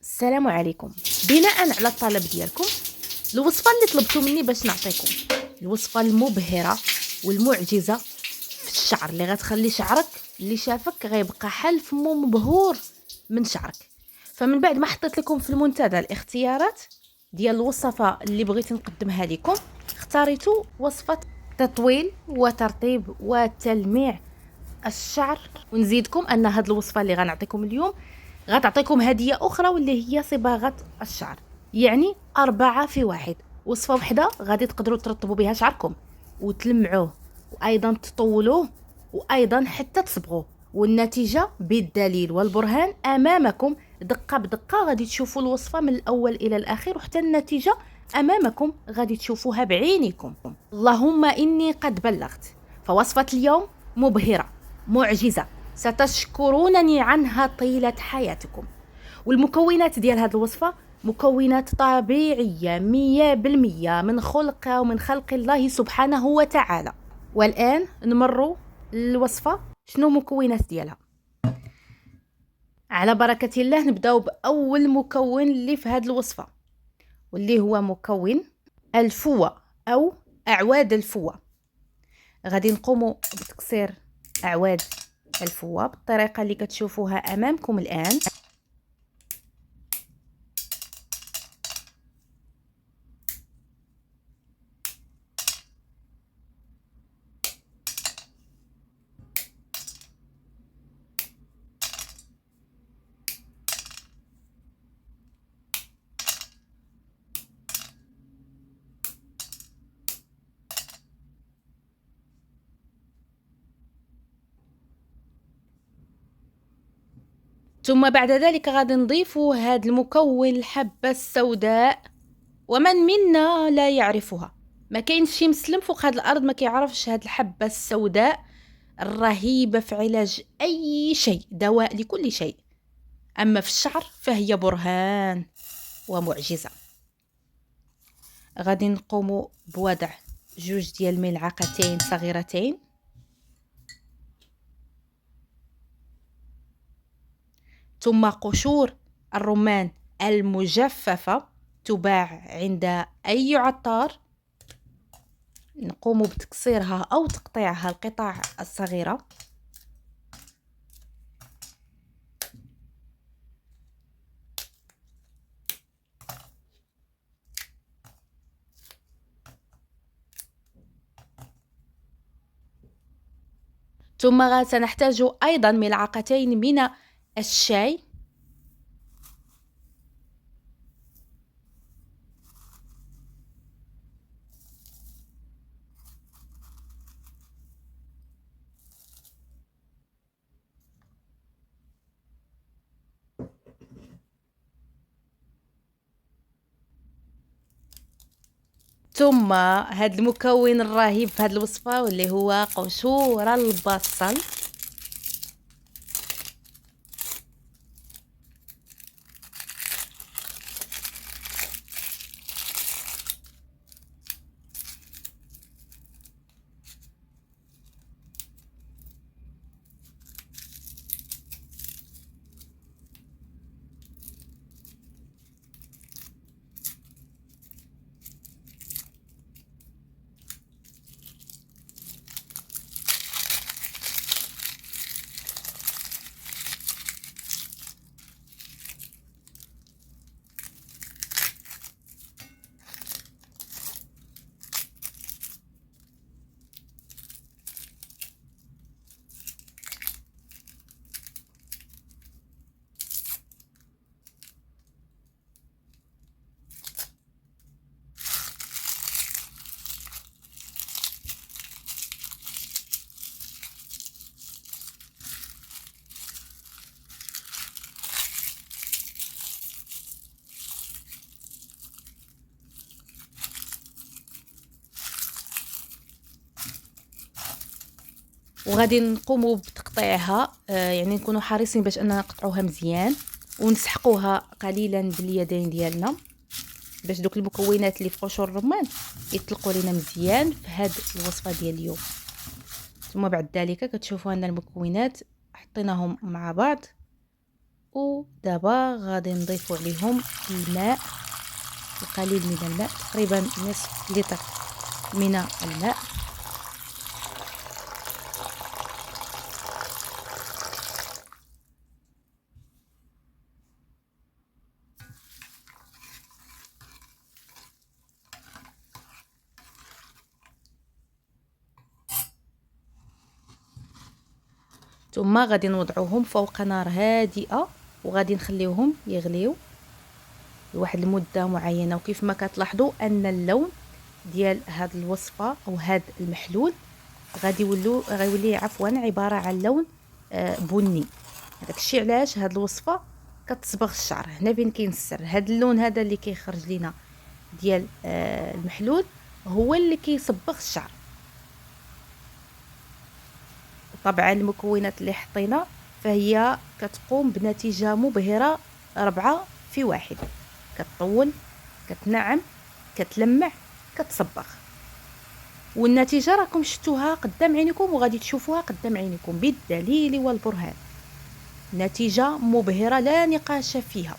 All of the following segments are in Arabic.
السلام عليكم. بناء على الطلب ديالكم، الوصفه اللي طلبتوا مني باش نعطيكم الوصفه المبهره والمعجزه في الشعر اللي غتخلي شعرك اللي شافك غيبقى حل فمو مبهور من شعرك. فمن بعد ما حطيت لكم في المنتدى الاختيارات ديال الوصفه اللي بغيت نقدمها لكم، اختاريتوا وصفه تطويل وترطيب وتلميع الشعر. ونزيدكم ان هاد الوصفه اللي غنعطيكم اليوم غتعطيكم هديه اخرى واللي هي صباغه الشعر، يعني 4 في 1. وصفه وحده غادي تقدروا ترطبوا بها شعركم وتلمعوه وايضا تطولوه وايضا حتى تصبغوه، والنتيجه بالدليل والبرهان امامكم. دقه بدقه غادي تشوفوا الوصفه من الاول الى الاخير، وحتى النتيجه امامكم غادي تشوفوها بعينيكم. اللهم اني قد بلغت. فوصفه اليوم مبهره معجزه ستشكرونني عنها طيلة حياتكم. والمكونات ديال هذه الوصفة مكونات طبيعية 100% من خلق ومن خلق الله سبحانه وتعالى. والآن نمروا الوصفة شنو مكونات ديالها. على بركة الله نبداو بأول مكون اللي في هذه الوصفة، واللي هو مكون الفوة أو أعواد الفوة. غادي نقوموا بتكسير أعواد الفوة بالطريقة اللي كتشوفوها أمامكم الآن. ثم بعد ذلك غادي نضيف هذا المكون الحبة السوداء، ومن منا لا يعرفها. ما كاينش شي مسلم فوق هذه الارض ما كيعرفش هذه الحبة السوداء الرهيبة في علاج اي شيء، دواء لكل شيء. اما في الشعر فهي برهان ومعجزة. غادي نقوم بوضع 2 ملعقتين صغيرتين، ثم قشور الرمان المجففة تباع عند أي عطار. نقوم بتكسيرها أو تقطيعها القطع الصغيرة. ثم سنحتاج أيضا ملعقتين من الشاي، ثم هذا المكون الرهيب في هذه الوصفة واللي هو قشور البصل. وغادي نقوموا بتقطيعها، يعني نكونوا حريصين باش اننا نقطعوها مزيان ونسحقوها قليلا باليدين ديالنا باش دوك المكونات اللي في قشور الرمان يطلقوا لنا مزيان في هذه الوصفه ديال اليوم. ثم بعد ذلك كتشوفوا ان المكونات حطيناهم مع بعض ودابا غادي نضيفو عليهم الماء، القليل من الماء، تقريبا نصف لتر من الماء. ثم غادي نوضعوهم فوق نار هادئة وغادي نخليوهم يغليو لواحد المدة معينة. وكيف ما كتلاحظوا ان اللون ديال هاد الوصفة او هاد المحلول غيولي عفوا عبارة عن لون بني. هذاك الشيء علاش هاد الوصفة كتصبغ الشعر. هنا فين كاين السر، هاد اللون هذا اللي كيخرج لينا ديال المحلول هو اللي كيصبغ الشعر. طبعا المكونات اللي حطينا فهي كتقوم بنتيجة مبهرة 4 في 1، كتطول، كتنعم، كتلمع، كتصبغ. والنتيجة راكم شفتوها قدام عينيكم وغادي تشوفوها قدام عينيكم بالدليل والبرهان. نتيجة مبهرة لا نقاش فيها.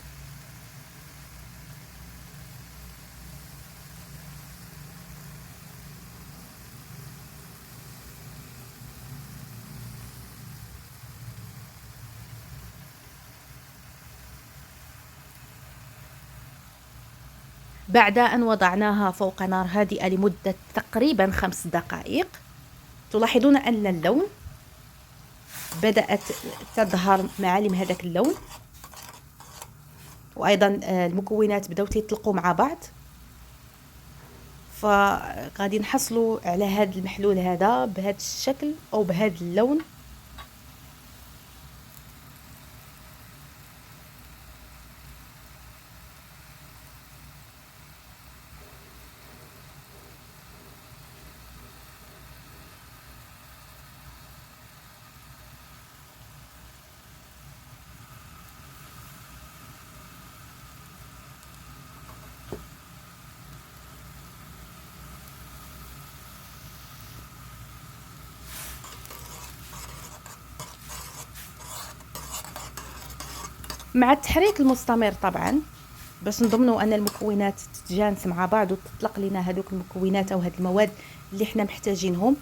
بعد أن وضعناها فوق نار هادئة لمدة تقريبا 5 دقائق، تلاحظون أن اللون بدأت تظهر معالم هذاك اللون، وأيضا المكونات بدأوا يطلقوا مع بعض. فغادي نحصلوا على هذا المحلول هذا بهذا الشكل أو بهذا اللون. مع التحريك المستمر طبعا باش نضمنوا ان المكونات تتجانس مع بعض وتطلق لنا هذوك المكونات او هاد المواد اللي حنا محتاجينهم،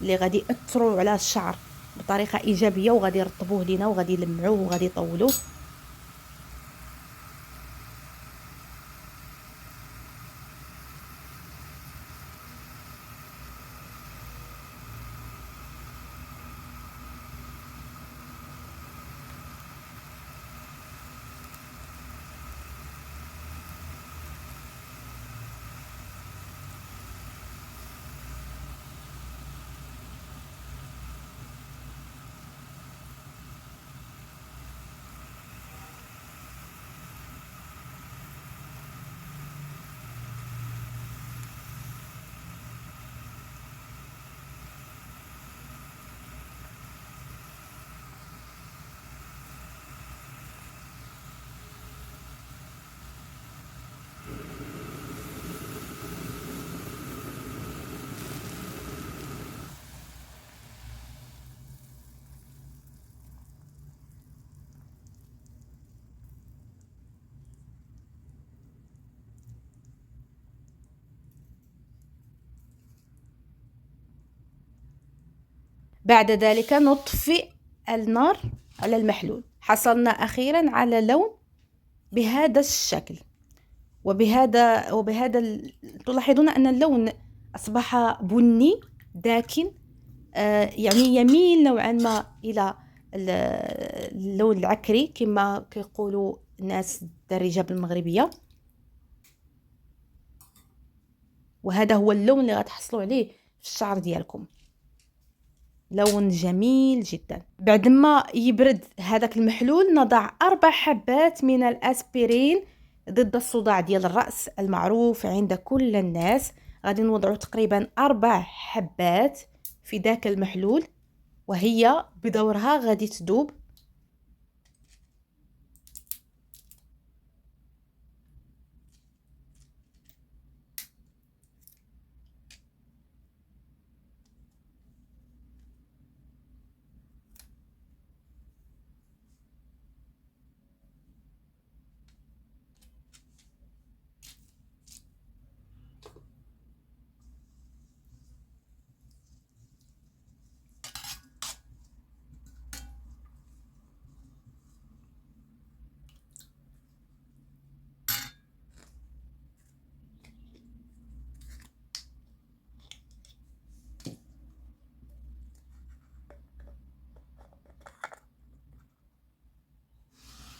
اللي غادي ياثروا على الشعر بطريقه ايجابيه وغادي يرطبوه لينا وغادي يلمعوه وغادي يطولوه. بعد ذلك نطفئ النار على المحلول. حصلنا أخيرا على لون بهذا الشكل وبهذا تلاحظون أن اللون أصبح بني داكن، يعني يميل نوعا ما إلى اللون العكري كما كيقولوا الناس الدارجة بالمغربية. وهذا هو اللون اللي غتحصلوا عليه في الشعر ديالكم، لون جميل جدا. بعد ما يبرد هذاك المحلول نضع 4 حبات من الاسبرين ضد الصداع ديال الرأس المعروف عند كل الناس. غادي نوضعوا تقريبا 4 حبات في ذاك المحلول، وهي بدورها غادي تذوب.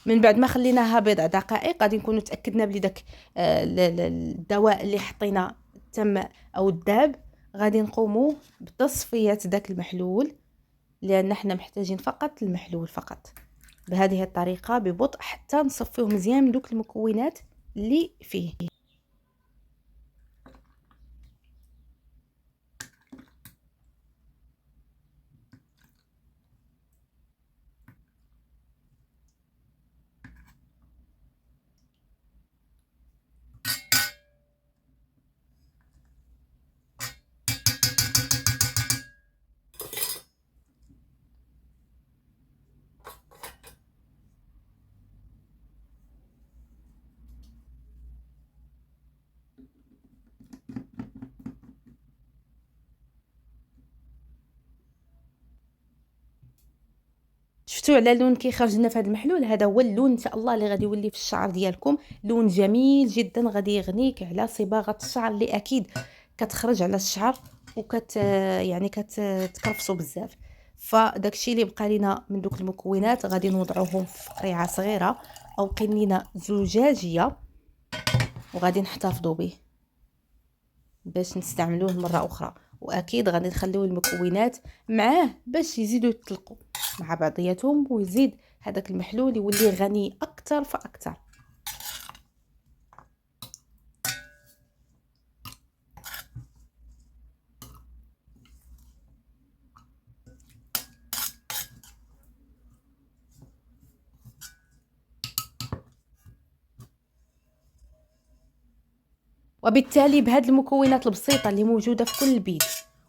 من بعد ما خليناها بضع دقائق غادي نكونوا تاكدنا بلي داك الدواء اللي حطينا تم او الذاب. غادي نقوموا بتصفيه داك المحلول، لان احنا محتاجين فقط المحلول فقط، بهذه الطريقه ببطء حتى نصفيه مزيان من دوك المكونات اللي فيه. شفتوا على اللون كيخرج لنا في هذا المحلول؟ هذا هو اللون ان شاء الله اللي غادي يولي في الشعر ديالكم، لون جميل جدا غادي يغنيك على صباغه الشعر اللي اكيد كتخرج على الشعر يعني كتكرفسوا بزاف. فداكشي اللي بقى لينا من دوك المكونات غادي نوضعوهم في قريعه صغيره او قنينه زجاجيه، وغادي نحتفظوا به باش نستعملوه مره اخرى. واكيد غادي نخليو المكونات معاه باش يزيدوا يطلقوا مع بعضياتهم، ويزيد هذاك المحلول يولي غني اكثر فاكثر. وبالتالي بهاد المكونات البسيطه اللي موجوده في كل بيت،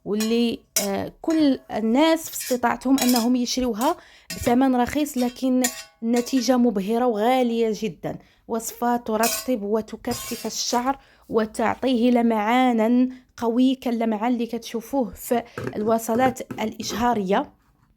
واللي كل الناس في استطاعتهم انهم يشروها بثمن رخيص، لكن النتيجه مبهره وغاليه جدا. وصفه ترطب وتكثف الشعر وتعطيه لمعانا قوي كاللمعان اللي كتشوفوه في الوصلات الاشهاريه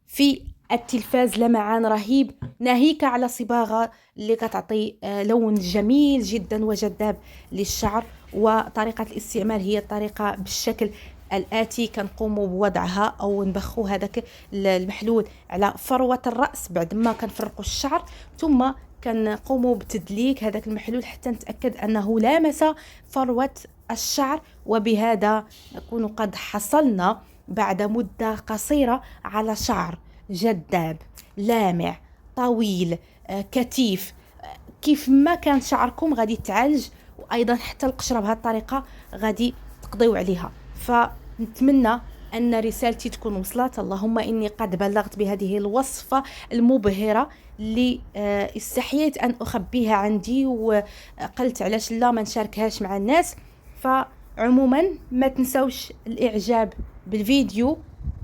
في التلفاز، لمعان رهيب ناهيك على صباغه اللي كتعطي لون جميل جدا وجذاب للشعر. وطريقه الاستعمال هي الطريقه بالشكل الاتي: كنقوموا بوضعها او نبخوا هذاك المحلول على فروه الراس بعد ما كنفرقوا الشعر، ثم كنقوموا بتدليك هذاك المحلول حتى نتاكد انه لامس فروه الشعر. وبهذا نكون قد حصلنا بعد مده قصيره على شعر جذاب لامع طويل كثيف، كيف ما كان شعركم غادي يتعالج. وايضا حتى القشره بهذه الطريقه غادي تقضيو عليها. فنتمنى ان رسالتي تكون وصلت. اللهم اني قد بلغت بهذه الوصفه المبهره اللي استحييت ان اخبيها عندي، وقلت علاش لا ما نشاركهاش مع الناس. فعموما ما تنسوش الاعجاب بالفيديو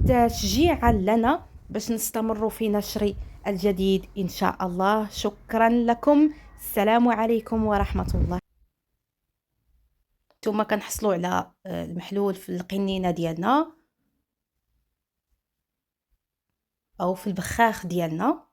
تشجيعا لنا باش نستمر في نشر الجديد ان شاء الله. شكرا لكم، السلام عليكم ورحمه الله. ثم كنحصلوا على المحلول في القنينه ديالنا او في البخاخ ديالنا.